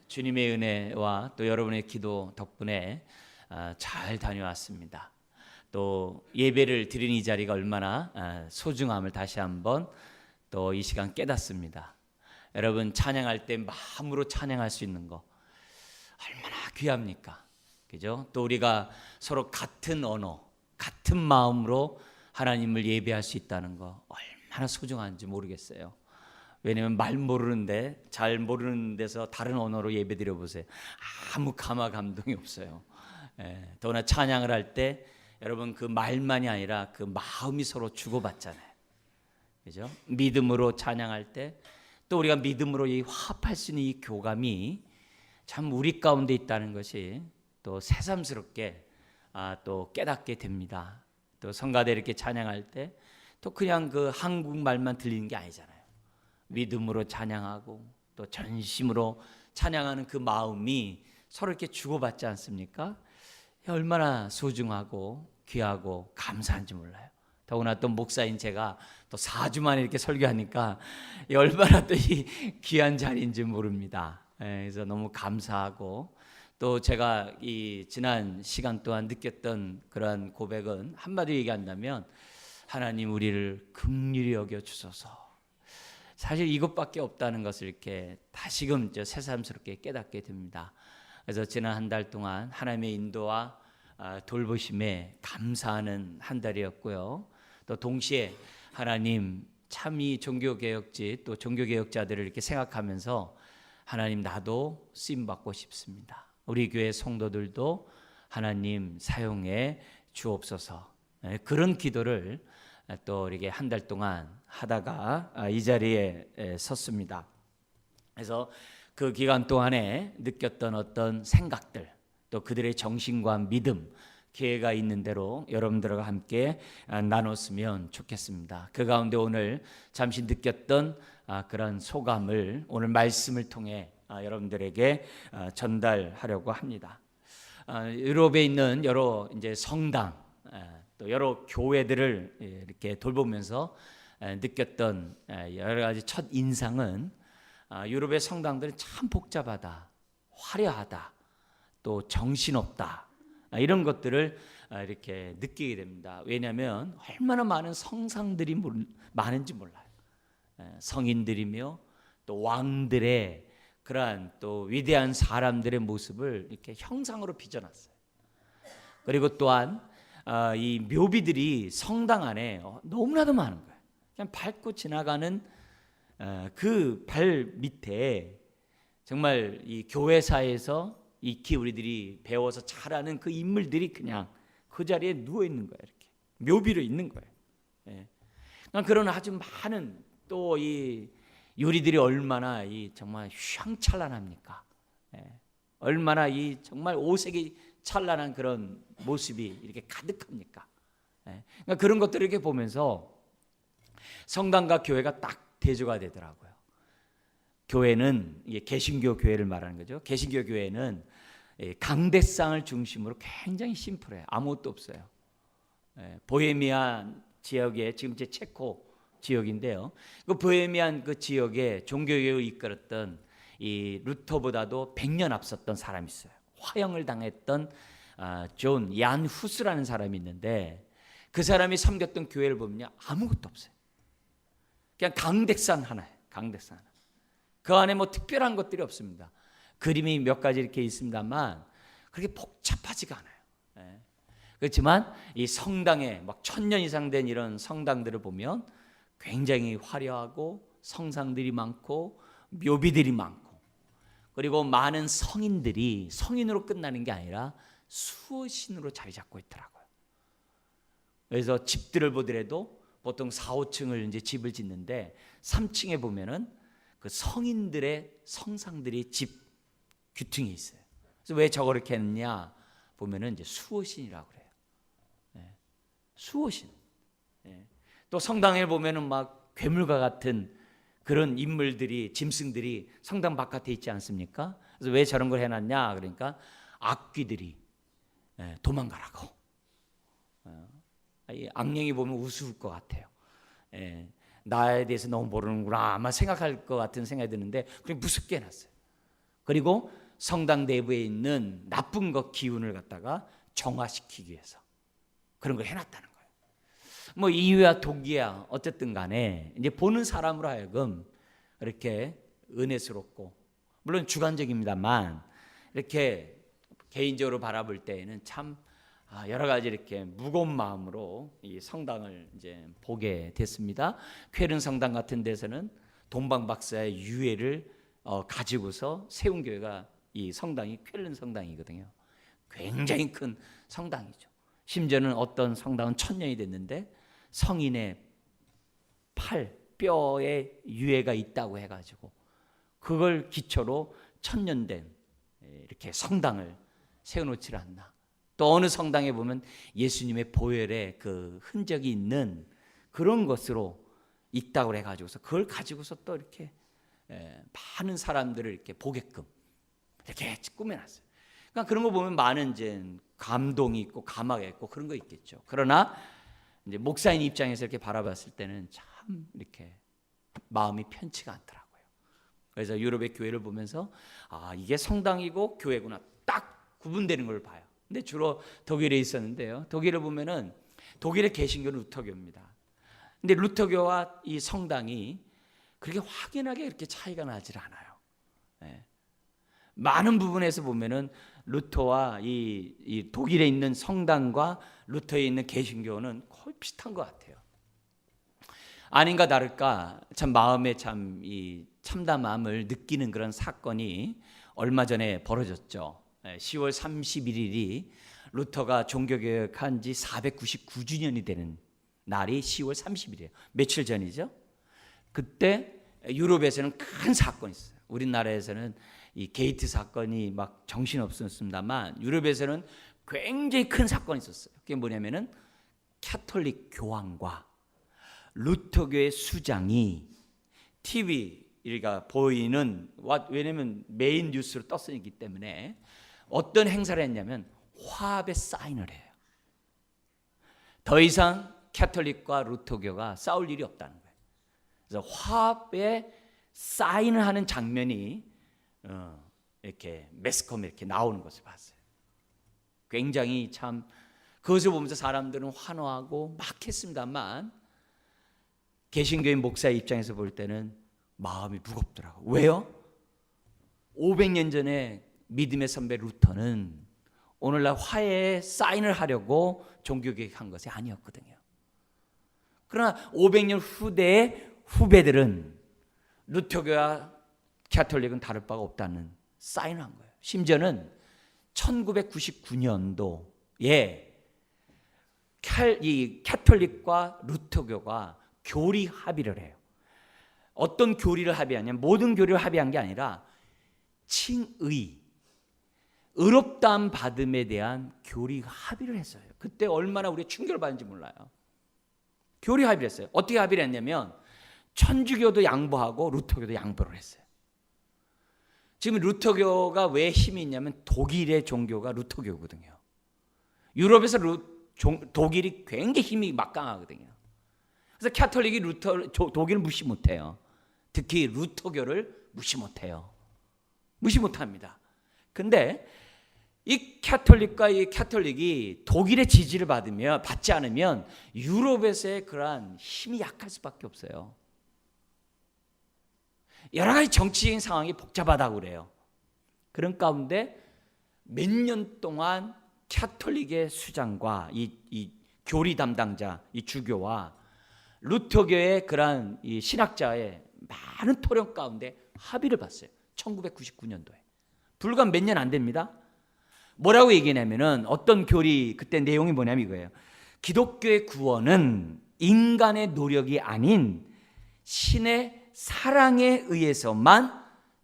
주님의 은혜와 또 여러분의 기도 덕분에 잘 다녀왔습니다. 또 예배를 드린 이 자리가 얼마나 소중함을 다시 한번 또 이 시간 깨닫습니다. 여러분, 찬양할 때 마음으로 찬양할 수 있는 거 얼마나 귀합니까? 그죠? 또 우리가 서로 같은 언어, 같은 마음으로 하나님을 예배할 수 있다는 거 얼마나 소중한지 모르겠어요. 왜냐하면 잘 모르는 데서 다른 언어로 예배 드려 보세요. 아무 감동이 없어요. 더구나 찬양을 할 때 여러분, 그 말만이 아니라 그 마음이 서로 주고받잖아요. 그죠? 믿음으로 찬양할 때 또 우리가 믿음으로 이 화합할 수 있는 이 교감이 참 우리 가운데 있다는 것이 또 새삼스럽게 또 깨닫게 됩니다. 또 성가대 이렇게 찬양할 때 또 그냥 그 한국말만 들리는 게 아니잖아요. 믿음으로 찬양하고 또 전심으로 찬양하는 그 마음이 서로 이렇게 주고받지 않습니까? 얼마나 소중하고 귀하고 감사한지 몰라요. 더구나 또 목사인 제가 또 4주 만에 이렇게 설교하니까 얼마나 또 이 귀한 자리인지 모릅니다. 그래서 너무 감사하고, 또 제가 이 지난 시간 동안 느꼈던 그러한 고백은 한마디로 얘기한다면, 하나님 우리를 긍휼히 여겨 주소서. 사실 이것밖에 없다는 것을 이렇게 다시금 새삼스럽게 깨닫게 됩니다. 그래서 지난 한 달 동안 하나님의 인도와 돌보심에 감사하는 한 달이었고요. 또 동시에 하나님 참 이 종교개혁지 또 종교개혁자들을 이렇게 생각하면서 하나님, 나도 쓰임받고 싶습니다. 우리 교회 성도들도 하나님 사용해 주옵소서. 그런 기도를 또 이렇게 한 달 동안 하다가 이 자리에 섰습니다. 그래서 그 기간 동안에 느꼈던 어떤 생각들, 또 그들의 정신과 믿음, 기회가 있는 대로 여러분들과 함께 나눴으면 좋겠습니다. 그 가운데 오늘 잠시 느꼈던 그런 소감을 오늘 말씀을 통해 여러분들에게 전달하려고 합니다. 유럽에 있는 여러 이제 성당, 또 여러 교회들을 이렇게 돌보면서 느꼈던 여러 가지 첫 인상은, 유럽의 성당들은 참 복잡하다, 화려하다, 또 정신없다, 이런 것들을 이렇게 느끼게 됩니다. 왜냐하면 얼마나 많은 성상들이 많은지 몰라요. 성인들이며 또 왕들의 그러한 또 위대한 사람들의 모습을 이렇게 형상으로 빚어놨어요. 그리고 또한 이 묘비들이 성당 안에 너무나도 많은 거예요. 그냥 밟고 지나가는 그 발 밑에 정말 이 교회사에서 익히 우리들이 배워서 잘 아는 그 인물들이 그냥 그 자리에 누워 있는 거예요. 이렇게 묘비로 있는 거예요. 그런 아주 많은 또 이 요리들이 얼마나 이 정말 휘황찬란합니까? 얼마나 이 정말 오색이 찬란한 그런 모습이 이렇게 가득합니까? 그런 것들을 이렇게 보면서 성당과 교회가 딱 대조가 되더라고요. 교회는 개신교 교회를 말하는 거죠. 개신교 교회는 강대상을 중심으로 굉장히 심플해요. 아무것도 없어요. 보헤미안 지역에, 지금 제 체코 지역인데요. 그 보헤미안 그 지역에 종교개혁을 이끌었던 이 루터보다도 100년 앞섰던 사람이 있어요. 화형을 당했던 존 얀 후스라는 사람이 있는데, 그 사람이 섬겼던 교회를 보면 아무것도 없어요. 그냥 강대상 하나예요. 강대상 하나. 그 안에 뭐 특별한 것들이 없습니다. 그림이 몇 가지 이렇게 있습니다만 그렇게 복잡하지가 않아요. 그렇지만 이 성당에 막 1000년 이상 된 이런 성당들을 보면 굉장히 화려하고 성상들이 많고 묘비들이 많고, 그리고 많은 성인들이 성인으로 끝나는 게 아니라 수호신으로 자리 잡고 있더라고요. 그래서 집들을 보더라도 보통 4, 5층을 이제 집을 짓는데 3층에 보면은 그 성인들의 성상들이 집 규퉁이 있어요. 그래서 왜 저렇게 했냐 보면은 이제 수호신이라고 그래요. 수호신. 또 성당에 보면은 막 괴물과 같은 그런 인물들이, 짐승들이 성당 바깥에 있지 않습니까? 그래서 왜 저런 걸 해놨냐 그러니까 악귀들이 도망가라고. 악령이 보면 우스울 것 같아요. 나에 대해서 너무 모르는구나 아마 생각할 것 같은 생각이 드는데 그냥 무섭게 해놨어요. 그리고 성당 내부에 있는 나쁜 것 기운을 갖다가 정화시키기 위해서 그런 걸 해놨다는 거예요. 뭐 이유야 독이야 어쨌든 간에 이제 보는 사람으로 하여금 이렇게 은혜스럽고, 물론 주관적입니다만 이렇게 개인적으로 바라볼 때에는 참 여러 가지 이렇게 무거운 마음으로 이 성당을 이제 보게 됐습니다. 쾌른 성당 같은 데서는 동방 박사의 유해를 가지고서 세운 교회가 이 성당이 쾌른 성당이거든요. 굉장히 큰 성당이죠. 심지어는 어떤 성당은 1000년이 됐는데 성인의 팔, 뼈에 유해가 있다고 해가지고 그걸 기초로 1000년 된 이렇게 성당을 세워놓지 않나. 또 어느 성당에 보면 예수님의 보혈의 그 흔적이 있는 그런 것으로 있다고 해가지고서 그걸 가지고서 또 이렇게 많은 사람들을 이렇게 보게끔 이렇게 꾸며놨어요. 그러니까 그런 거 보면 많은 이제 감동이 있고 감화가 있고 그런 거 있겠죠. 그러나 이제 목사인 입장에서 이렇게 바라봤을 때는 참 이렇게 마음이 편치가 않더라고요. 그래서 유럽의 교회를 보면서 이게 성당이고 교회구나 딱 구분되는 걸 봐요. 근데 주로 독일에 있었는데요. 독일을 보면은 독일의 개신교는 루터교입니다. 근데 루터교와 이 성당이 그렇게 확연하게 이렇게 차이가 나질 않아요. 네. 많은 부분에서 보면은 루터와 이 독일에 있는 성당과 루터에 있는 개신교는 거의 비슷한 것 같아요. 아닌가 다를까 참 마음에 참 이 참담함을 느끼는 그런 사건이 얼마 전에 벌어졌죠. 10월 31일이 루터가 종교개혁한 지 499주년이 되는 날이 10월 30일이에요. 며칠 전이죠. 그때 유럽에서는 큰 사건이 있어요. 우리나라에서는 이 게이트 사건이 막 정신없었습니다만 유럽에서는 굉장히 큰 사건이 있었어요. 그게 뭐냐면은 캐톨릭 교황과 루터교의 수장이 TV가 보이는, 왜냐면 메인 뉴스로 떴으기 때문에 어떤 행사를 했냐면 화합의 사인을 해요. 더 이상 캐톨릭과 루터교가 싸울 일이 없다는 거예요. 그래서 화합의 사인을 하는 장면이 이렇게 매스컴에 이렇게 나오는 것을 봤어요. 굉장히 참 그것을 보면서 사람들은 환호하고 막 했습니다만 개신교인 목사의 입장에서 볼 때는 마음이 무겁더라고요. 왜요? 500년 전에 믿음의 선배 루터는 오늘날 화해에 사인을 하려고 종교개혁한 것이 아니었거든요. 그러나 500년 후대의 후배들은 루터교와 캐톨릭은 다를 바가 없다는 사인을 한 거예요. 심지어는 1999년도에 이 캐톨릭과 루터교가 교리 합의를 해요. 어떤 교리를 합의하냐면 모든 교리를 합의한 게 아니라 칭의, 의롭다함 받음에 대한 교리 합의를 했어요. 그때 얼마나 우리 충격을 받는지 몰라요. 교리 합의를 했어요. 어떻게 합의를 했냐면 천주교도 양보하고 루터교도 양보를 했어요. 지금 루터교가 왜 힘이 있냐면 독일의 종교가 루터교거든요. 유럽에서 독일이 굉장히 힘이 막강하거든요. 그래서 캐톨릭이 독일을 무시 못해요. 특히 루터교를 무시 못해요. 무시 못합니다. 근데 이 캐톨릭과 이 캐톨릭이 독일의 지지를 받지 않으면 유럽에서의 그러한 힘이 약할 수밖에 없어요. 여러 가지 정치적인 상황이 복잡하다고 그래요. 그런 가운데 몇 년 동안 캐톨릭의 수장과 이 교리 담당자, 이 주교와 루터교의 그러한 이 신학자의 많은 토론 가운데 합의를 봤어요. 1999년도에. 불과 몇 년 안 됩니다. 뭐라고 얘기냐면은 어떤 교리 그때 내용이 뭐냐면 이거예요. 기독교의 구원은 인간의 노력이 아닌 신의 사랑에 의해서만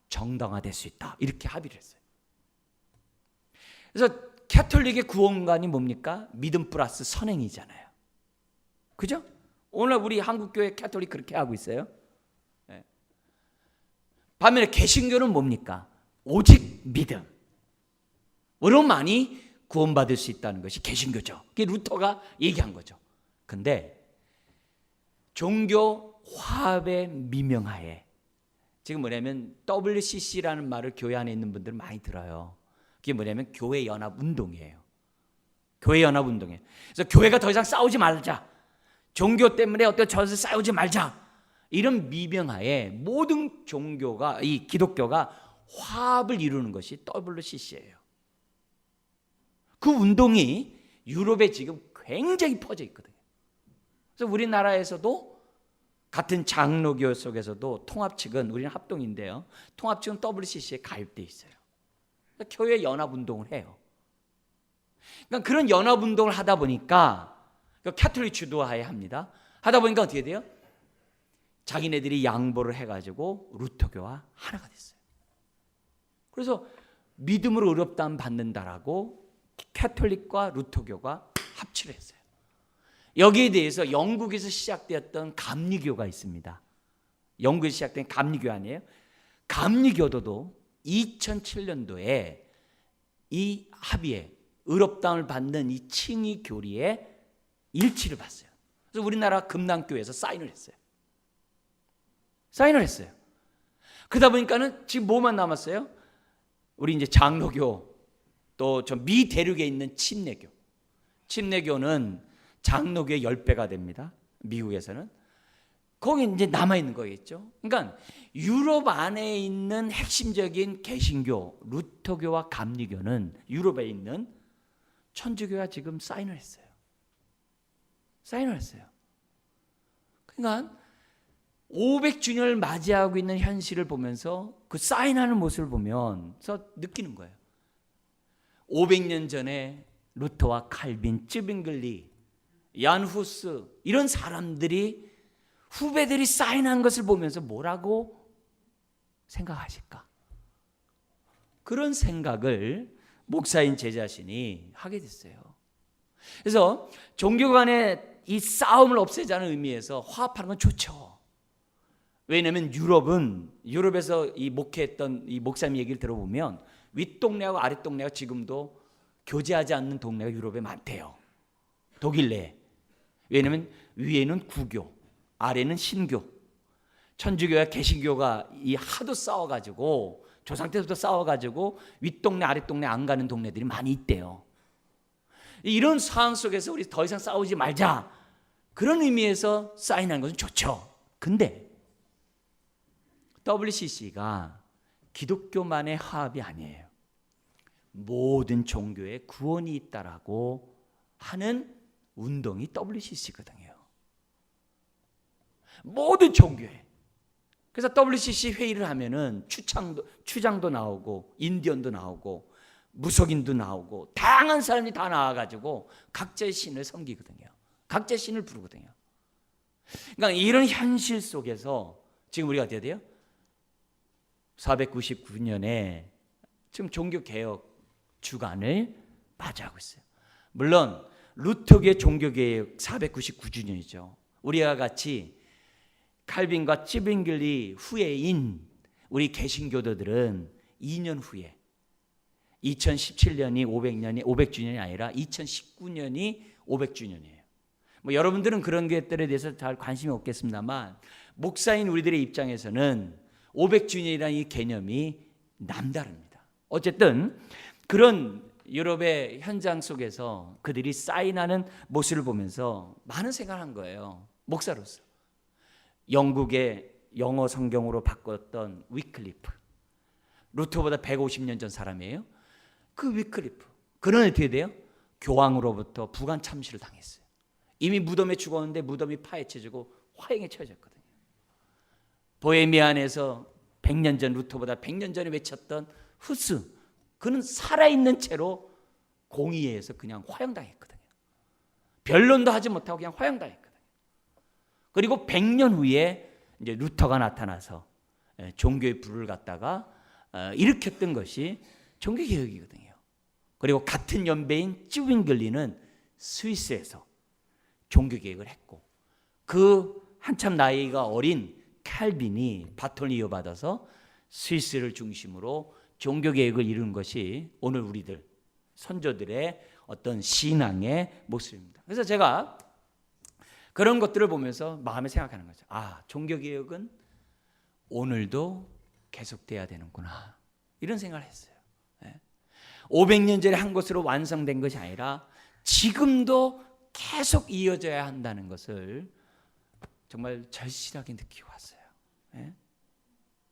정당화될 수 있다. 이렇게 합의를 했어요. 그래서 캐톨릭의 구원관이 뭡니까? 믿음 플러스 선행이잖아요. 그죠? 오늘 우리 한국교회 캐톨릭 그렇게 하고 있어요. 네. 반면에 개신교는 뭡니까? 오직 믿음. 으로만이 구원받을 수 있다는 것이 개신교죠. 그게 루터가 얘기한 거죠. 근데 종교 화합의 미명하에 지금 뭐냐면 WCC라는 말을 교회 안에 있는 분들 많이 들어요. 그게 뭐냐면 교회 연합 운동이에요. 교회 연합 운동이에요. 그래서 교회가 더 이상 싸우지 말자. 종교 때문에 어떤 저에서 싸우지 말자. 이런 미명하에 모든 종교가, 이 기독교가 화합을 이루는 것이 WCC예요. 그 운동이 유럽에 지금 굉장히 퍼져 있거든요. 그래서 우리나라에서도 같은 장로교 속에서도 통합 측은, 우리는 합동인데요, 통합 측은 WCC에 가입되어 있어요. 그러니까 교회 연합 운동을 해요. 그러니까 그런 연합 운동을 하다 보니까, 캐톨릭 주도하에 합니다. 하다 보니까 어떻게 돼요? 자기네들이 양보를 해가지고 루터교와 하나가 됐어요. 그래서 믿음으로 의롭다함 받는다라고 캐톨릭과 루터교가 합치를 했어요. 여기에 대해서 영국에서 시작되었던 감리교가 있습니다. 영국에서 시작된 감리교 아니에요? 감리교도도 2007년도에 이 합의에, 의롭다함을 받는 이 칭의 교리에 일치를 봤어요. 그래서 우리나라 금남교회에서 사인을 했어요. 사인을 했어요. 그러다 보니까는 지금 뭐만 남았어요? 우리 이제 장로교, 또 저 미 대륙에 있는 침례교. 침례교는 장로교의 10배가 됩니다. 미국에서는. 거기 이제 남아있는 거겠죠. 그러니까 유럽 안에 있는 핵심적인 개신교, 루터교와 감리교는 유럽에 있는 천주교가 지금 사인을 했어요. 사인을 했어요. 그러니까 500주년을 맞이하고 있는 현실을 보면서 그 사인하는 모습을 보면서 느끼는 거예요. 500년 전에 루터와 칼빈, 쯔빙글리, 얀 후스 이런 사람들이, 후배들이 사인한 것을 보면서 뭐라고 생각하실까? 그런 생각을 목사인 제 자신이 하게 됐어요. 그래서 종교 간의 이 싸움을 없애자는 의미에서 화합하는 건 좋죠. 왜냐하면 유럽에서 이 목회했던 이 목사님 얘기를 들어보면 윗동네하고 아랫동네가 지금도 교제하지 않는 동네가 유럽에 많대요. 독일 내에. 왜냐하면 위에는 구교, 아래는 신교. 천주교와 개신교가 이 하도 싸워가지고, 조상 때부터 싸워가지고 윗동네 아랫동네 안 가는 동네들이 많이 있대요. 이런 상황 속에서 우리 더 이상 싸우지 말자, 그런 의미에서 사인하는 것은 좋죠. 근데 WCC가 기독교만의 화합이 아니에요. 모든 종교에 구원이 있다라고 하는 운동이 WCC거든요. 모든 종교에. 그래서 WCC 회의를 하면은 추장도 나오고, 인디언도 나오고, 무속인도 나오고, 다양한 사람이 다 나와가지고 각자의 신을 섬기거든요. 각자의 신을 부르거든요. 그러니까 이런 현실 속에서 지금 우리가 어떻게 돼요? 499년에 지금 종교개혁 주간을 맞이하고 있어요. 물론 루터교의 종교개혁 499주년이죠. 우리와 같이 칼빈과 쯔빙글리 후예인 우리 개신교도들은 2년 후에, 2017년이 500주년이 아니라 2019년이 500주년이에요. 뭐 여러분들은 그런 것들에 대해서 잘 관심이 없겠습니다만, 목사인 우리들의 입장에서는 500주년이라는 이 개념이 남다릅니다. 어쨌든 그런 유럽의 현장 속에서 그들이 사인하는 모습을 보면서 많은 생각을 한 거예요. 목사로서. 영국의 영어 성경으로 바꿨던 위클리프. 루터보다 150년 전 사람이에요. 그 위클리프. 그는 어떻게 돼요? 교황으로부터 부관 참시를 당했어요. 이미 무덤에 죽었는데 무덤이 파헤쳐지고 화형에 처해졌거든요. 보헤미안에서 100년 전, 루터보다 100년 전에 외쳤던 후스, 그는 살아있는 채로 공의회에서 그냥 화형당했거든요. 변론도 하지 못하고 그냥 화형당했거든요. 그리고 100년 후에 이제 루터가 나타나서 종교의 불을 갖다가 일으켰던 것이 종교개혁이거든요. 그리고 같은 연배인 쯔윙글리는 스위스에서 종교개혁을 했고, 그 한참 나이가 어린 칼빈이 바톤을 이어받아서 스위스를 중심으로 종교개혁을 이룬 것이 오늘 우리들 선조들의 어떤 신앙의 모습입니다. 그래서 제가 그런 것들을 보면서 마음에 생각하는 거죠. 아, 종교개혁은 오늘도 계속돼야 되는구나, 이런 생각을 했어요. 500년 전에 한 것으로 완성된 것이 아니라 지금도 계속 이어져야 한다는 것을 정말 절실하게 느끼고 왔어요.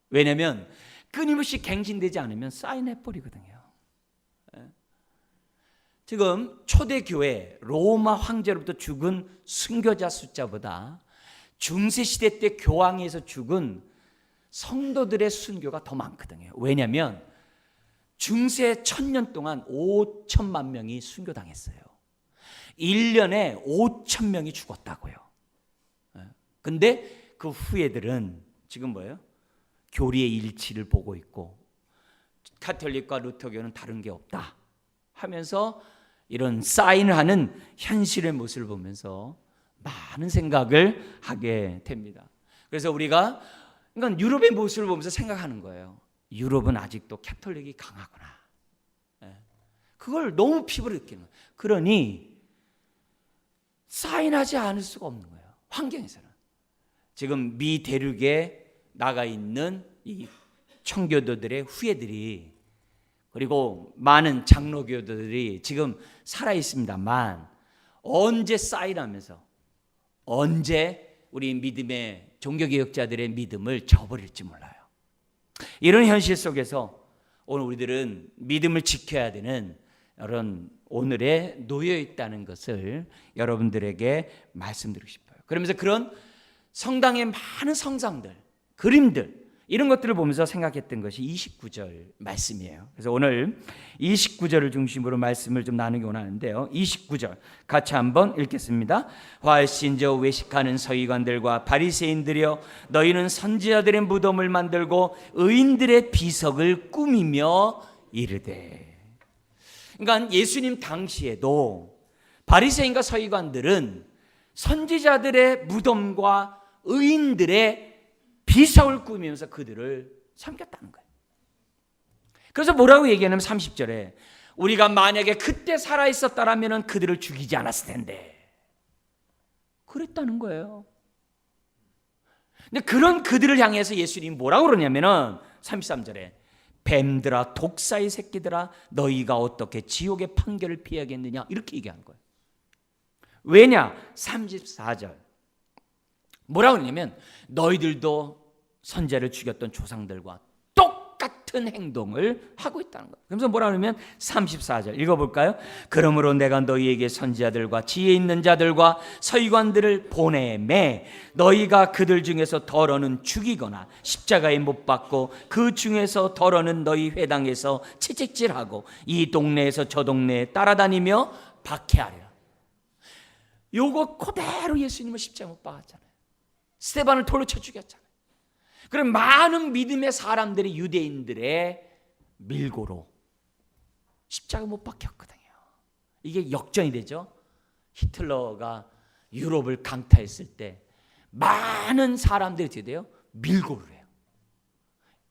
왜냐하면 끊임없이 갱신되지 않으면 쌓여내버리거든요. 지금 초대교회 로마 황제로부터 죽은 순교자 숫자보다 중세시대 때 교황에서 죽은 성도들의 순교가 더 많거든요. 왜냐하면 중세 1000년 동안 5천만 명이 순교당했어요. 1년에 5,000명이 죽었다고요. 근데 그 후예들은 지금 뭐예요? 교리의 일치를 보고 있고 카톨릭과 루터교는 다른 게 없다 하면서 이런 사인을 하는 현실의 모습을 보면서 많은 생각을 하게 됩니다. 그래서 우리가 그러니까 유럽의 모습을 보면서 생각하는 거예요. 유럽은 아직도 카톨릭이 강하구나. 그걸 너무 피부로 느끼는 거예요. 그러니 사인하지 않을 수가 없는 거예요. 환경에서는. 지금 미 대륙에 나가 있는 이 청교도들의 후예들이 그리고 많은 장로교도들이 지금 살아 있습니다만 언제 사인하면서 언제 우리 믿음의 종교개혁자들의 믿음을 저버릴지 몰라요. 이런 현실 속에서 오늘 우리들은 믿음을 지켜야 되는 이런 오늘에 놓여 있다는 것을 여러분들에게 말씀드리고 싶어요. 그러면서 그런 성당의 많은 성상들, 그림들 이런 것들을 보면서 생각했던 것이 29절 말씀이에요. 그래서 오늘 29절을 중심으로 말씀을 좀 나누기 원하는데요. 29절 같이 한번 읽겠습니다. 활신저 외식하는 서기관들과 바리새인들이여, 너희는 선지자들의 무덤을 만들고 의인들의 비석을 꾸미며 이르되. 그러니까 예수님 당시에도 바리새인과 서기관들은 선지자들의 무덤과 의인들의 비석을 꾸미면서 그들을 섬겼다는 거예요. 그래서 뭐라고 얘기하냐면 30절에 우리가 만약에 그때 살아있었다라면 그들을 죽이지 않았을 텐데 그랬다는 거예요. 근데 그런 그들을 향해서 예수님이 뭐라고 그러냐면은 33절에 뱀들아 독사의 새끼들아 너희가 어떻게 지옥의 판결을 피하겠느냐 이렇게 얘기하는 거예요. 왜냐? 34절 뭐라고 그러냐면 너희들도 선지자를 죽였던 조상들과 똑같은 행동을 하고 있다는 거예요. 그래서 뭐라고 하냐면 34절 읽어볼까요? 그러므로 내가 너희에게 선지자들과 지혜 있는 자들과 서기관들을 보내매 너희가 그들 중에서 더러는 죽이거나 십자가에 못 박고 그 중에서 더러는 너희 회당에서 채찍질하고 이 동네에서 저 동네에 따라다니며 박해하리라. 요거 그대로 예수님은 십자가에 못 박았잖아요. 스데반을 돌로 쳐 죽였잖아요. 그럼 많은 믿음의 사람들이 유대인들의 밀고로 십자가 못 박혔거든요. 이게 역전이 되죠. 히틀러가 유럽을 강타했을 때 많은 사람들이 어떻게 돼요? 밀고를 해요.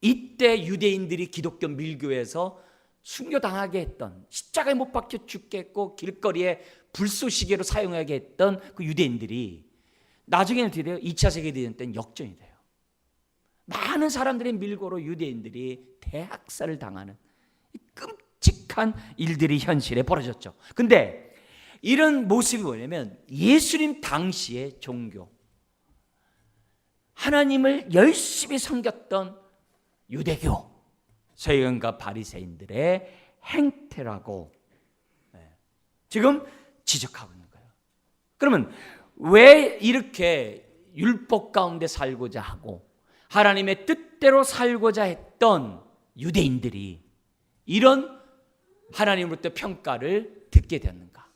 이때 유대인들이 기독교 밀교에서 순교당하게 했던, 십자가에 못 박혀 죽게 했고 길거리에 불쏘시개로 사용하게 했던 그 유대인들이 나중에는 어떻게 돼요? 2차 세계대전 때는 역전이 돼요. 많은 사람들의 밀고로 유대인들이 대학살을 당하는 끔찍한 일들이 현실에 벌어졌죠. 근데 이런 모습이 뭐냐면 예수님 당시의 종교, 하나님을 열심히 섬겼던 유대교, 서기관과 바리새인들의 행태라고 지금 지적하고 있는 거예요. 그러면 왜 이렇게 율법 가운데 살고자 하고 하나님의 뜻대로 살고자 했던 유대인들이 이런 하나님으로부터 평가를 듣게 되었는가?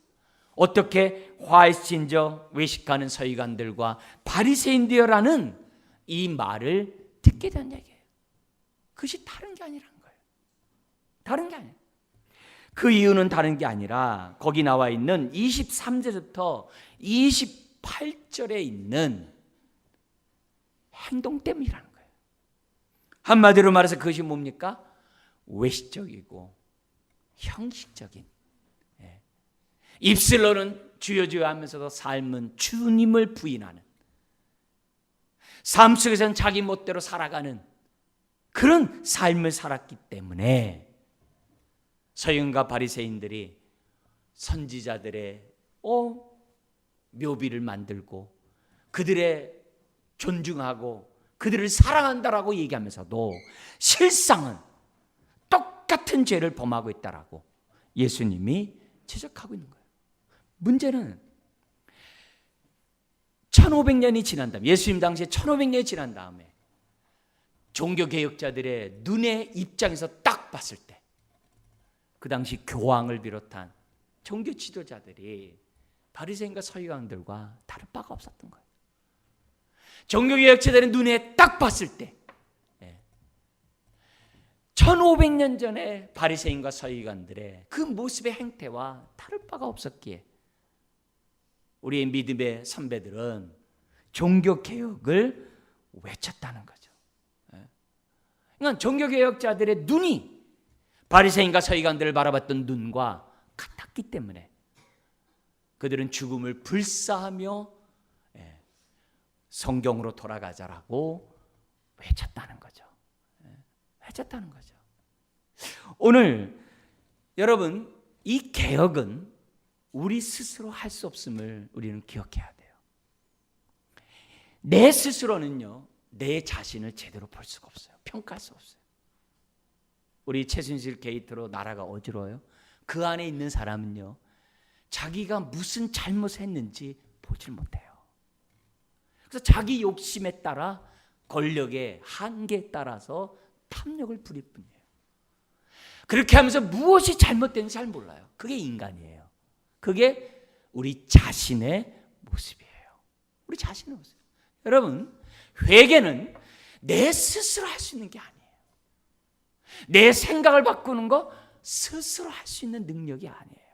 어떻게 활신저 외식하는 서기관들과 바리새인들이라는 이 말을 듣게 된 얘기예요. 그것이 다른 게 아니라는 거예요. 다른 게 아니에요. 그 이유는 다른 게 아니라 거기 나와 있는 23절부터 28절에 있는 행동 때문이라는 거예요. 한마디로 말해서 그것이 뭡니까? 외식적이고 형식적인, 입술로는 주여 주여 하면서도 삶은 주님을 부인하는, 삶 속에서는 자기 멋대로 살아가는 그런 삶을 살았기 때문에 서기관과 바리새인들이 선지자들의 묘비를 만들고 그들의 존중하고 그들을 사랑한다라고 얘기하면서도 실상은 똑같은 죄를 범하고 있다라고 예수님이 지적하고 있는 거예요. 문제는 1500년이 지난 다음에, 예수님 당시에 1500년이 지난 다음에 종교개혁자들의 눈의 입장에서 딱 봤을 때 그 당시 교황을 비롯한 종교 지도자들이 바리새인과 서기관들과 다를 바가 없었던 거예요. 종교개혁자들의 눈에 딱 봤을 때 1500년 전에 바리새인과 서기관들의 그 모습의 행태와 다를 바가 없었기에 우리의 믿음의 선배들은 종교개혁을 외쳤다는 거죠. 그러니까 종교개혁자들의 눈이 바리새인과 서기관들을 바라봤던 눈과 같았기 때문에 그들은 죽음을 불사하며 성경으로 돌아가자라고 외쳤다는 거죠. 외쳤다는 거죠. 오늘 여러분, 이 개혁은 우리 스스로 할 수 없음을 우리는 기억해야 돼요. 내 스스로는요, 내 자신을 제대로 볼 수가 없어요. 평가할 수 없어요. 우리 최순실 게이트로 나라가 어지러워요. 그 안에 있는 사람은요, 자기가 무슨 잘못을 했는지 보질 못해요. 그래서 자기 욕심에 따라 권력의 한계에 따라서 탐욕을 부릴 뿐이에요. 그렇게 하면서 무엇이 잘못된지 잘 몰라요. 그게 인간이에요. 그게 우리 자신의 모습이에요. 우리 자신의 모습. 여러분, 회개는 내 스스로 할 수 있는 게 아니에요. 내 생각을 바꾸는 거 스스로 할 수 있는 능력이 아니에요.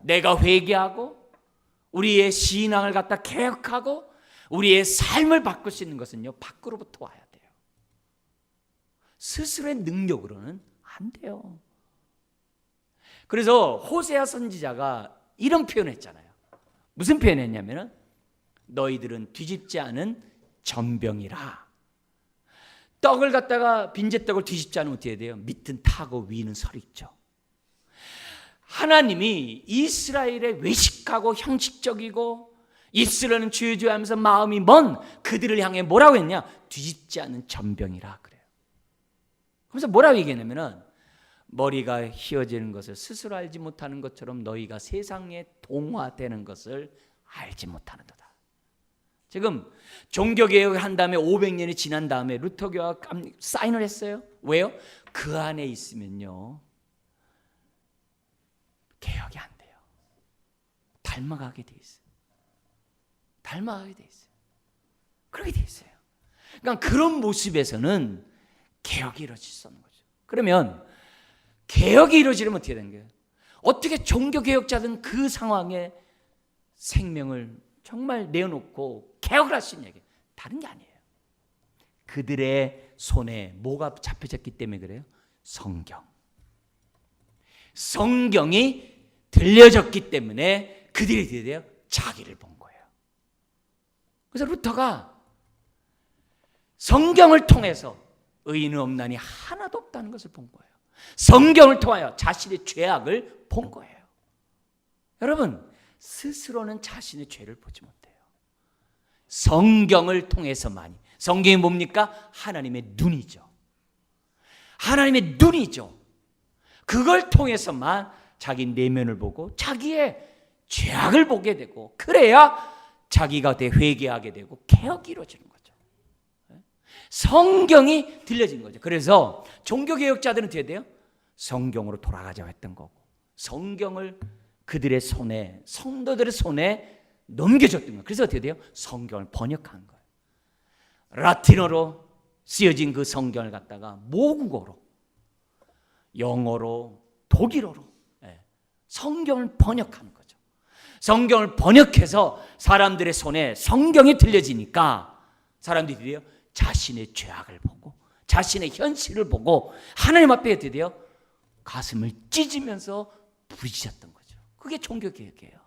내가 회개하고 우리의 신앙을 갖다 개혁하고 우리의 삶을 바꿀 수 있는 것은요, 밖으로부터 와야 돼요. 스스로의 능력으로는 안 돼요. 그래서 호세아 선지자가 이런 표현을 했잖아요. 무슨 표현을 했냐면 너희들은 뒤집지 않은 전병이라. 떡을 갖다가 빈재떡을 뒤집지 않으면 어떻게 돼요? 밑은 타고 위는 설 있죠. 하나님이 이스라엘의 외식하고 형식적이고 입술로는 주여주여하면서 마음이 먼 그들을 향해 뭐라고 했냐? 뒤집지 않은 전병이라 그래요. 그래서 뭐라고 얘기했냐면은 머리가 휘어지는 것을 스스로 알지 못하는 것처럼 너희가 세상에 동화되는 것을 알지 못하는도다. 지금 종교개혁을 한 다음에 500년이 지난 다음에 루터교가 사인을 했어요. 왜요? 그 안에 있으면요, 개혁이 안 돼요. 닮아가게 돼 있어요. 닮아가게 돼 있어요. 그렇게 돼 있어요. 그러니까 그런 모습에서는 개혁이 이루어질 수 없는 거죠. 그러면 개혁이 이루어지려면 어떻게 되는 거예요? 어떻게 종교개혁자든 그 상황에 생명을 정말 내어놓고 개혁을 할 수 있냐? 다른 게 아니에요. 그들의 손에 뭐가 잡혀졌기 때문에 그래요? 성경. 성경이 들려졌기 때문에 그들이 어떻게 돼요? 자기를 본 거예요. 그래서 루터가 성경을 통해서 의인은 없나니 하나도 없다는 것을 본 거예요. 성경을 통하여 자신의 죄악을 본 거예요. 여러분, 스스로는 자신의 죄를 보지 못해요. 성경을 통해서만이. 성경이 뭡니까? 하나님의 눈이죠. 하나님의 눈이죠. 그걸 통해서만 자기 내면을 보고 자기의 죄악을 보게 되고, 그래야 자기가 회개하게 되고 개혁이 이루어지는 거죠. 성경이 들려진 거죠. 그래서 종교개혁자들은 어떻게 돼요? 성경으로 돌아가자고 했던 거고, 성경을 그들의 손에, 성도들의 손에 넘겨줬던 거예요. 그래서 어떻게 돼요? 성경을 번역한 거예요. 라틴어로 쓰여진 그 성경을 갖다가 모국어로, 영어로, 독일어로 성경을 번역하는 거죠. 성경을 번역해서 사람들의 손에 성경이 들려지니까 사람들이 드디어 자신의 죄악을 보고 자신의 현실을 보고 하나님 앞에 어떻게 돼요? 가슴을 찢으면서 부르짖었던 거죠. 그게 종교개혁이에요.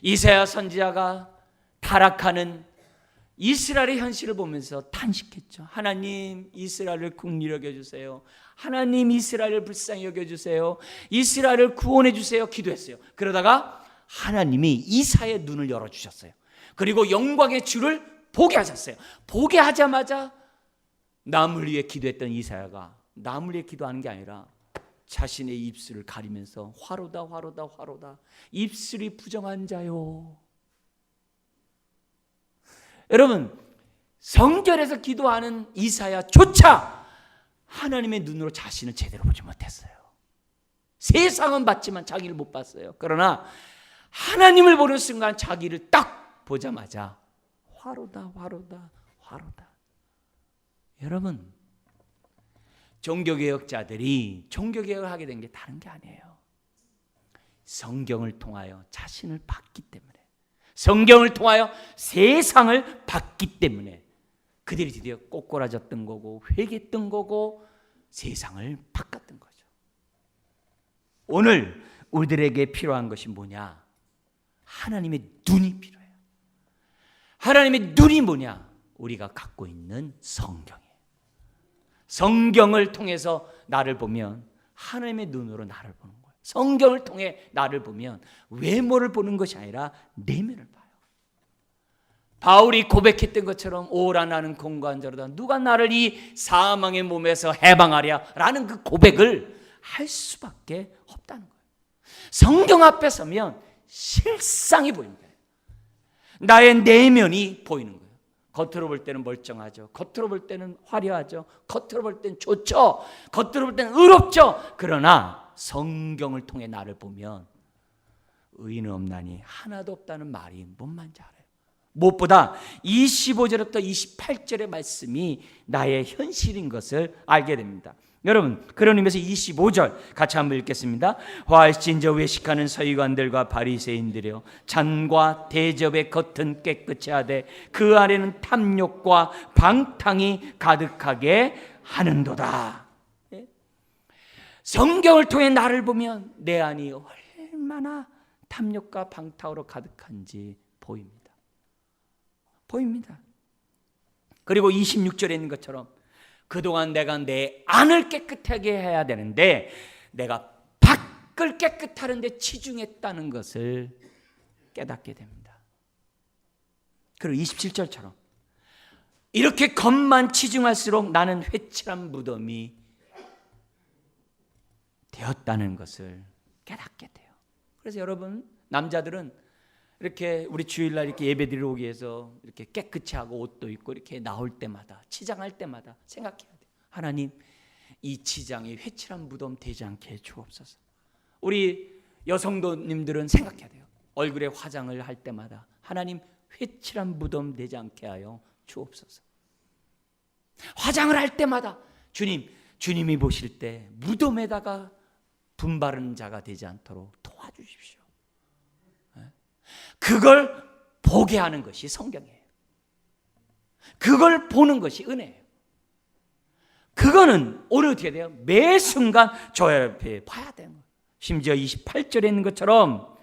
이사야 선지자가 타락하는 이스라엘의 현실을 보면서 탄식했죠. 하나님, 이스라엘을 긍휼히 여겨주세요. 하나님, 이스라엘을 불쌍히 여겨주세요. 이스라엘을 구원해 주세요. 기도했어요. 그러다가 하나님이 이사야의 눈을 열어주셨어요. 그리고 영광의 주를 보게 하셨어요. 보게 하자마자 남을 위해 기도했던 이사야가 남을 위해 기도하는 게 아니라 자신의 입술을 가리면서 화로다 화로다 화로다, 입술이 부정한 자요. 여러분, 성전에서 기도하는 이사야조차 하나님의 눈으로 자신을 제대로 보지 못했어요. 세상은 봤지만 자기를 못 봤어요. 그러나 하나님을 보는 순간 자기를 딱 보자마자 화로다 화로다 화로다. 여러분, 종교개혁자들이 종교개혁을 하게 된 게 다른 게 아니에요. 성경을 통하여 자신을 봤기 때문에, 성경을 통하여 세상을 봤기 때문에 그들이 드디어 꼬꾸라졌던 거고 회개했던 거고 세상을 바꿨던 거죠. 오늘 우리들에게 필요한 것이 뭐냐? 하나님의 눈이 필요해요. 하나님의 눈이 뭐냐? 우리가 갖고 있는 성경이에요. 성경을 통해서 나를 보면 하나님의 눈으로 나를 보는 거예요. 성경을 통해 나를 보면 외모를 보는 것이 아니라 내면을 봐요. 바울이 고백했던 것처럼 오라 나는 공고한 자로다. 누가 나를 이 사망의 몸에서 해방하랴 라는 그 고백을 할 수밖에 없다는 거예요. 성경 앞에 서면 실상이 보입니다. 나의 내면이 보이는 거예요. 겉으로 볼 때는 멀쩡하죠. 겉으로 볼 때는 화려하죠. 겉으로 볼 때는 좋죠. 겉으로 볼 때는 의롭죠. 그러나 성경을 통해 나를 보면 의인은 없나니 하나도 없다는 말이 뭔 말인지 알아요. 무엇보다 25절부터 28절의 말씀이 나의 현실인 것을 알게 됩니다. 여러분, 그런 의미에서 25절 같이 한번 읽겠습니다. 훨씬 저 외식하는 서기관들과 바리새인들이여, 잔과 대접의 겉은 깨끗이 하되 그 안에는 탐욕과 방탕이 가득하게 하는도다. 성경을 통해 나를 보면 내 안이 얼마나 탐욕과 방탕으로 가득한지 보입니다. 보입니다. 그리고 26절에 있는 것처럼 그동안 내가 내 안을 깨끗하게 해야 되는데 내가 밖을 깨끗하는데 치중했다는 것을 깨닫게 됩니다. 그리고 27절처럼 이렇게 겉만 치중할수록 나는 회칠한 무덤이 되었다는 것을 깨닫게 돼요. 그래서 여러분, 남자들은 이렇게 우리 주일날 이렇게 예배드리러 오기 위해서 이렇게 깨끗이 하고 옷도 입고 이렇게 나올 때마다, 치장할 때마다 생각해야 돼요. 하나님, 이 치장이 회칠한 무덤 되지 않게 주옵소서. 우리 여성도님들은 생각해야 돼요. 얼굴에 화장을 할 때마다 하나님, 회칠한 무덤 되지 않게 하여 주옵소서. 화장을 할 때마다 주님이 보실 때 무덤에다가 분바르는 자가 되지 않도록 도와주십시오. 그걸 보게 하는 것이 성경이에요. 그걸 보는 것이 은혜예요. 그거는 오늘 어떻게 돼요? 매 순간 저 옆에 봐야 되는 거예요. 심지어 28절에 있는 것처럼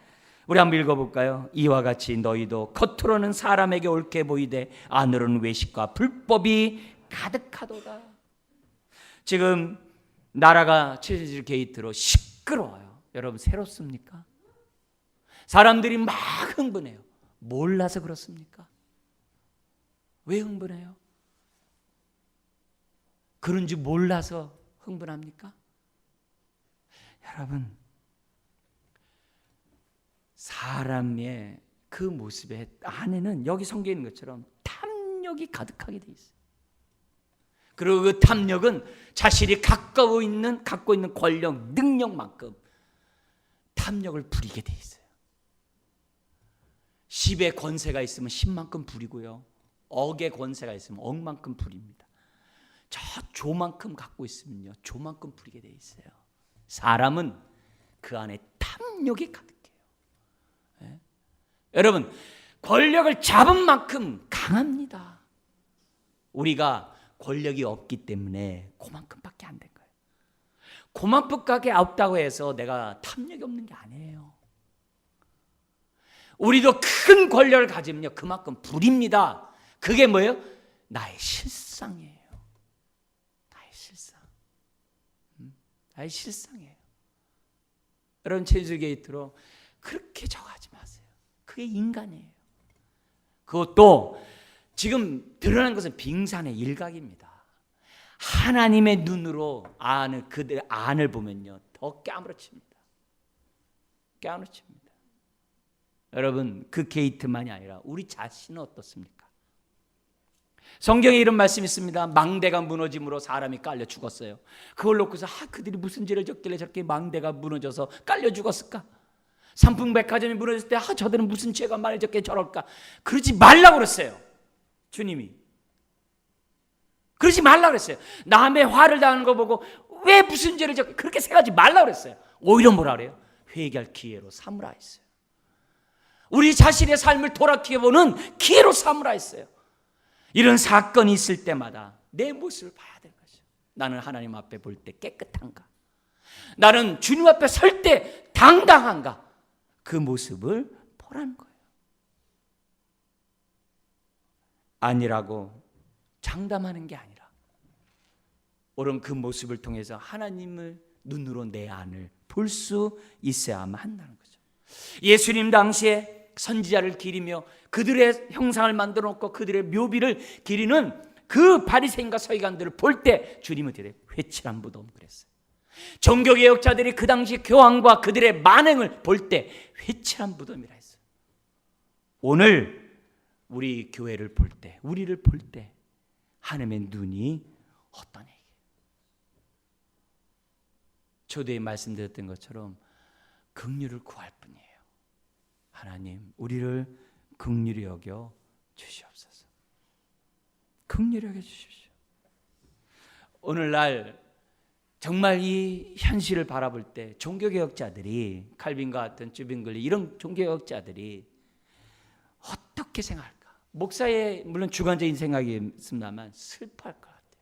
우리 한번 읽어볼까요? 이와 같이 너희도 겉으로는 사람에게 옳게 보이되 안으로는 외식과 불법이 가득하도다. 지금 나라가 체질 게이트로 시끄러워요. 여러분, 새롭습니까? 사람들이 막 흥분해요. 몰라서 그렇습니까? 왜 흥분해요? 그런지 몰라서 흥분합니까? 여러분, 사람의 그 모습의 안에는 여기 성경에 있는 것처럼 탐욕이 가득하게 돼 있어요. 그리고 그 탐욕은 자신이 갖고 있는 권력, 능력만큼 탐욕을 부리게 돼 있어요. 10의 권세가 있으면 10만큼 부리고요. 억의 권세가 있으면 억만큼 부립니다. 저 조만큼 갖고 있으면요, 조만큼 부리게 돼 있어요. 사람은 그 안에 탐욕이 가득해요. 네? 여러분, 권력을 잡은 만큼 강합니다. 우리가 권력이 없기 때문에 그만큼밖에 안 된 거예요. 그만큼밖에 없다고 해서 내가 탐욕이 없는 게 아니에요. 우리도 큰 권력을 가지면요, 그만큼 부립니다. 그게 뭐예요? 나의 실상이에요. 나의 실상. 나의 실상이에요. 여러분, 체인지 게이트로 그렇게 저하지 마세요. 그게 인간이에요. 그것도 지금 드러난 것은 빙산의 일각입니다. 하나님의 눈으로 아는 그들의 안을 보면요, 더 깨무러칩니다. 깨무러칩니다. 여러분, 그 게이트만이 아니라 우리 자신은 어떻습니까? 성경에 이런 말씀이 있습니다. 망대가 무너짐으로 사람이 깔려 죽었어요. 그걸 놓고서 그들이 무슨 죄를 졌길래 저렇게 망대가 무너져서 깔려 죽었을까? 삼풍백화점이 무너졌을 때 저들은 무슨 죄가 많이 졌게 저럴까? 그러지 말라고 그랬어요. 주님이 그러지 말라고 그랬어요. 남의 화를 당하는 거 보고 왜 무슨 죄를 졌게 그렇게 생각하지 말라고 그랬어요. 오히려 뭐라 그래요? 회개할 기회로 삼으라 했어요. 우리 자신의 삶을 돌아보는 기회로 삼으라 했어요. 이런 사건이 있을 때마다 내 모습을 봐야 되는 거죠. 나는 하나님 앞에 볼 때 깨끗한가? 나는 주님 앞에 설 때 당당한가? 그 모습을 보라는 거예요. 아니라고 장담하는 게 아니라 오른 그 모습을 통해서 하나님을 눈으로 내 안을 볼 수 있어야만 한다는 거죠. 예수님 당시에 선지자를 기리며 그들의 형상을 만들어 놓고 그들의 묘비를 기리는 그 바리새인과 서기관들을 볼 때 주님은 어떻게 회칠한 무덤 그랬어요. 종교개혁자들이 그 당시 교황과 그들의 만행을 볼 때 회칠한 무덤이라 했어요. 오늘 우리 교회를 볼 때, 우리를 볼 때 하나님의 눈이 어떤 얘기예요? 초대에 말씀드렸던 것처럼 긍휼을 구할 뿐이에요. 하나님, 우리를 긍휼히 여겨 주시옵소서. 긍휼히 여겨 주십시오. 오늘날 정말 이 현실을 바라볼 때 종교개혁자들이 칼빈과 같은 쭈빙글리 이런 종교개혁자들이 어떻게 생각할까? 목사의 물론 주관적인 생각이 있습니다만 슬퍼할 것 같아요.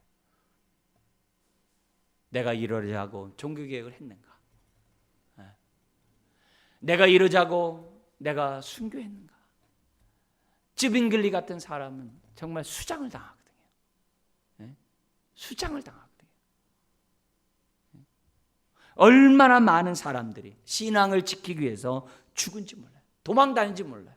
내가 이러자고 종교개혁을 했는가? 내가 이러자고 내가 순교했는가? 쭈빙글리 같은 사람은 정말 수장을 당하거든요. 수장을 당하거든요. 얼마나 많은 사람들이 신앙을 지키기 위해서 죽은지 몰라요. 도망다니는지 몰라요.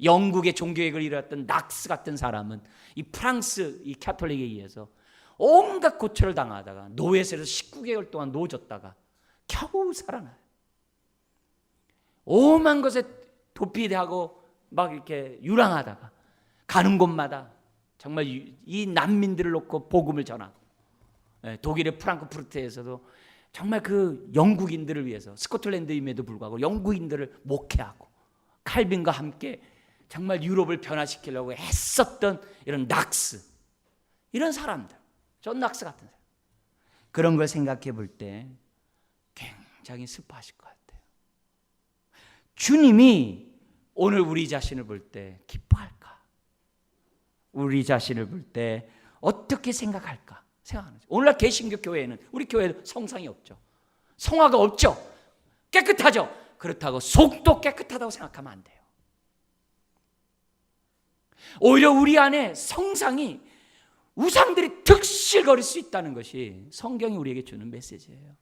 영국의 종교개혁을 이뤘던 낙스 같은 사람은 이 프랑스 이 캐톨릭에 의해서 온갖 고초를 당하다가 노예에서 19개월 동안 노졌다가 겨우 살아나요. 오만 것에 도피하고 막 이렇게 유랑하다가 가는 곳마다 정말 이 난민들을 놓고 복음을 전하고, 독일의 프랑크푸르트에서도 정말 그 영국인들을 위해서 스코틀랜드임에도 불구하고 영국인들을 목회하고 칼빈과 함께 정말 유럽을 변화시키려고 애썼던 이런 낙스, 이런 사람들, 존 낙스 같은 사람, 그런 걸 생각해 볼 때 굉장히 슬퍼하실 것 같아요. 주님이 오늘 우리 자신을 볼 때 기뻐할까? 우리 자신을 볼 때 어떻게 생각할까? 생각하는 거죠. 오늘날 개신교 교회에는 우리 교회도 성상이 없죠. 성화가 없죠. 깨끗하죠. 그렇다고 속도 깨끗하다고 생각하면 안 돼요. 오히려 우리 안에 성상이 우상들이 득실거릴 수 있다는 것이 성경이 우리에게 주는 메시지예요.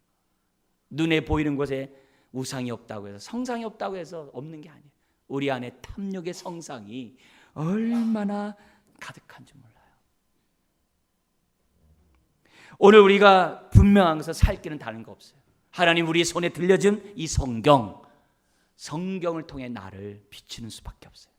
눈에 보이는 곳에 우상이 없다고 해서, 성상이 없다고 해서 없는 게 아니에요. 우리 안에 탐욕의 성상이 얼마나 가득한지 몰라요. 오늘 우리가 분명한 것은 살 길은 다른 거 없어요. 하나님 우리의 손에 들려준 이 성경을 통해 나를 비추는 수밖에 없어요.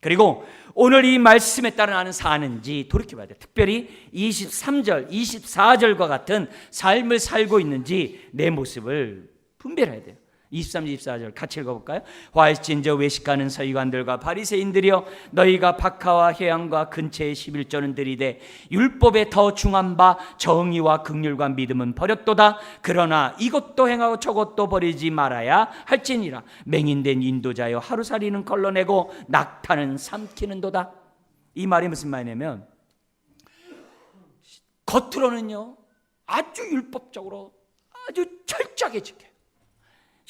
그리고 오늘 이 말씀에 따라 나는 사는지 돌이켜봐야 돼요. 특별히 23절, 24절과 같은 삶을 살고 있는지 내 모습을 분별해야 돼요. 23절, 24절 같이 읽어볼까요? 화일진저 외식하는 서기관들과 바리새인들이여, 너희가 박하와 회양과 근처의 11조는 들이되 율법에 더 중한 바 정의와 긍휼과 믿음은 버렸도다. 그러나 이것도 행하고 저것도 버리지 말아야 할지니라. 맹인된 인도자여, 하루살이는 걸러내고 낙타는 삼키는도다. 이 말이 무슨 말이냐면, 겉으로는요 아주 율법적으로 아주 철저하게 지켜요.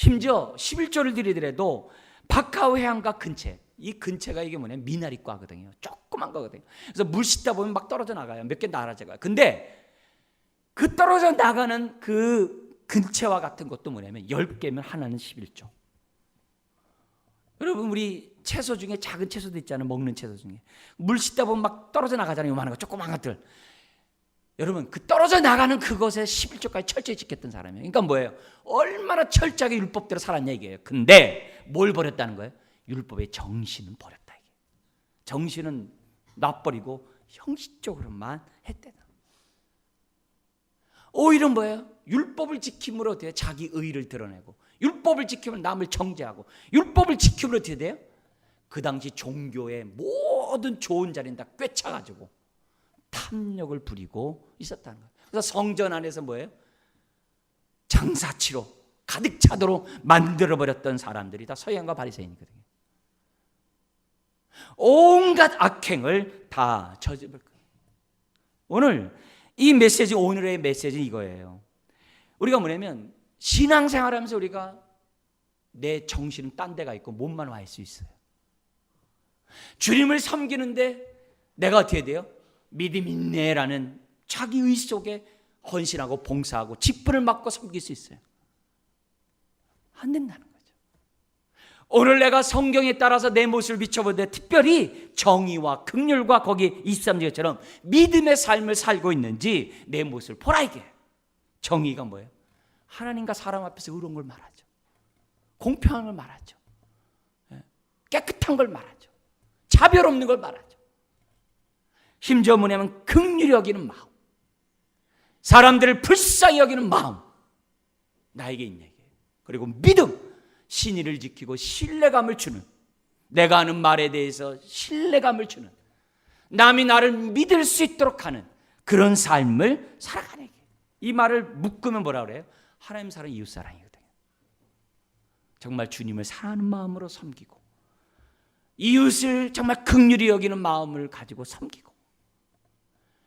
심지어 11조를 드리더라도 박하와 회양과 근처, 이 근처가 이게 뭐냐, 미나리과거든요. 조그만 거거든요. 그래서 물 씻다 보면 막 떨어져 나가요. 몇 개 날아져가요. 근데 그 떨어져 나가는 그 근처와 같은 것도 뭐냐면 10개면 하나는 11조. 여러분, 우리 채소 중에 작은 채소도 있잖아요. 먹는 채소 중에 물 씻다 보면 막 떨어져 나가잖아요. 요만한 거, 조그만 것들. 여러분, 그 떨어져 나가는 그것에 11조까지 철저히 지켰던 사람이에요. 그러니까 뭐예요? 얼마나 철저하게 율법대로 살았냐 이게요. 근데 뭘 버렸다는 거예요? 율법의 정신은 버렸다 이게. 정신은 놔버리고 형식적으로만 했대요. 오히려 뭐예요? 율법을 지킴으로 어때요? 자기 의의를 드러내고, 율법을 지키면 남을 정죄하고, 율법을 지킴으로 어떻게 돼요? 그 당시 종교의 모든 좋은 자리는 다 꿰차가지고 탐욕을 부리고 있었다는 거예요. 그래서 성전 안에서 뭐예요? 장사치로 가득 차도록 만들어버렸던 사람들이 다 서양과 바리새인이거든요. 온갖 악행을 다 저지를 거예요. 오늘 이 메시지, 오늘의 메시지는 이거예요. 우리가 뭐냐면 신앙생활하면서 우리가 내 정신은 딴 데가 있고 몸만 와 있을 수 있어요. 주님을 섬기는데 내가 어떻게 돼요? 믿음 있네라는 자기 의 속에 헌신하고 봉사하고 직분을 맡고 섬길 수 있어요. 안 된다는 거죠. 오늘 내가 성경에 따라서 내 모습을 비춰보는데 특별히 정의와 긍휼과 거기 23절처럼 믿음의 삶을 살고 있는지 내 모습을 보라 이게. 정의가 뭐예요? 하나님과 사람 앞에서 의로운 걸 말하죠. 공평한 걸 말하죠. 깨끗한 걸 말하죠. 차별 없는 걸 말하죠. 심지어 뭐냐면 긍휼히 여기는 마음, 사람들을 불쌍히 여기는 마음, 나에게 있는 얘기예요. 그리고 믿음, 신의를 지키고 신뢰감을 주는, 내가 하는 말에 대해서 신뢰감을 주는, 남이 나를 믿을 수 있도록 하는 그런 삶을 살아가는 얘기예요. 이 말을 묶으면 뭐라 그래요? 하나님 사랑, 이웃 사랑이거든요. 정말 주님을 사랑하는 마음으로 섬기고, 이웃을 정말 긍휼히 여기는 마음을 가지고 섬기고,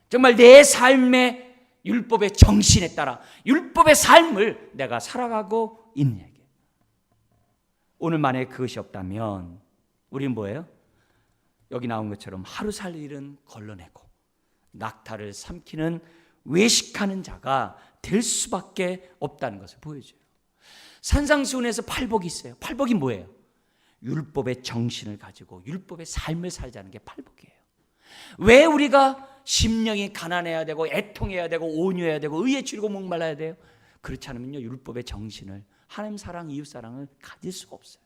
정말 내 삶의 율법의 정신에 따라 율법의 삶을 내가 살아가고 있는 얘기예요. 오늘 만약에 그것이 없다면 우리는 뭐예요? 여기 나온 것처럼 하루 살 일은 걸러내고 낙타를 삼키는 외식하는 자가 될 수밖에 없다는 것을 보여줘요. 산상수훈에서 팔복이 있어요. 팔복이 뭐예요? 율법의 정신을 가지고 율법의 삶을 살자는 게 팔복이에요. 왜 우리가 심령이 가난해야 되고 애통해야 되고 온유해야 되고 의에 치르고 목말라야 돼요? 그렇지 않으면요, 율법의 정신을, 하나님 사랑, 이웃 사랑을 가질 수가 없어요.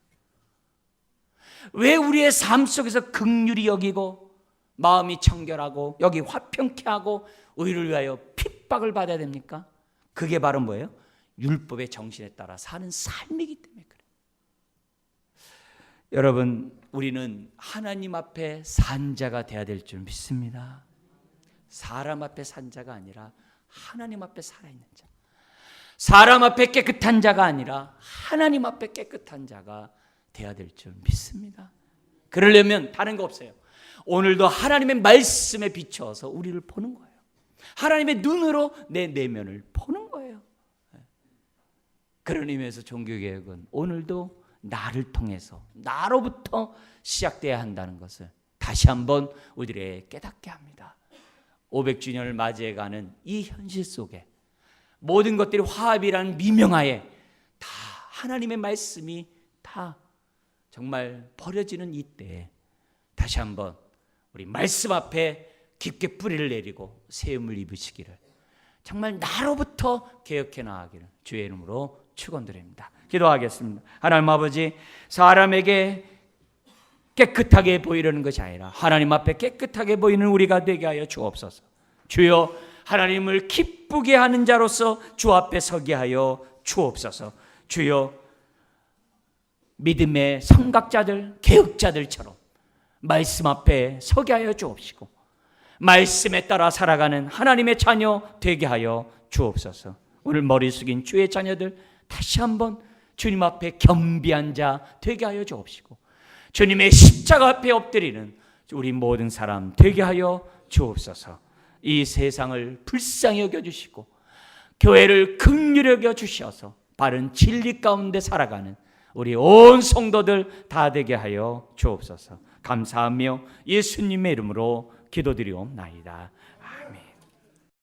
왜 우리의 삶 속에서 긍휼히 여기고 마음이 청결하고 여기 화평케 하고 의를 위하여 핍박을 받아야 됩니까? 그게 바로 뭐예요? 율법의 정신에 따라 사는 삶이기 때문에 그래요. 여러분, 우리는 하나님 앞에 산 자가 되어야 될 줄 믿습니다. 사람 앞에 산 자가 아니라 하나님 앞에 살아있는 자, 사람 앞에 깨끗한 자가 아니라 하나님 앞에 깨끗한 자가 되어야 될 줄 믿습니다. 그러려면 다른 거 없어요. 오늘도 하나님의 말씀에 비춰서 우리를 보는 거예요. 하나님의 눈으로 내 내면을 보는 거예요. 그런 의미에서 종교개혁은 오늘도 나를 통해서, 나로부터 시작돼야 한다는 것을 다시 한번 우리에게 깨닫게 합니다. 500주년을 맞이해가는 이 현실 속에 모든 것들이 화합이라는 미명하에 다 하나님의 말씀이 다 정말 버려지는 이때에 다시 한번 우리 말씀 앞에 깊게 뿌리를 내리고 세움을 입으시기를, 정말 나로부터 개혁해 나가기를 주의 이름으로 축원드립니다. 기도하겠습니다. 하나님 아버지, 사람에게 깨끗하게 보이려는 것이 아니라 하나님 앞에 깨끗하게 보이는 우리가 되게 하여 주옵소서. 주여, 하나님을 기쁘게 하는 자로서 주 앞에 서게 하여 주옵소서. 주여, 믿음의 성각자들, 개혁자들처럼 말씀 앞에 서게 하여 주옵시고 말씀에 따라 살아가는 하나님의 자녀 되게 하여 주옵소서. 오늘 머리 숙인 주의 자녀들 다시 한번 주님 앞에 겸비한 자 되게 하여 주옵시고 주님의 십자가 앞에 엎드리는 우리 모든 사람 되게 하여 주옵소서. 이 세상을 불쌍히 여겨주시고 교회를 긍휼히 여겨주셔서 바른 진리 가운데 살아가는 우리 온 성도들 다 되게 하여 주옵소서. 감사하며 예수님의 이름으로 기도드리옵나이다.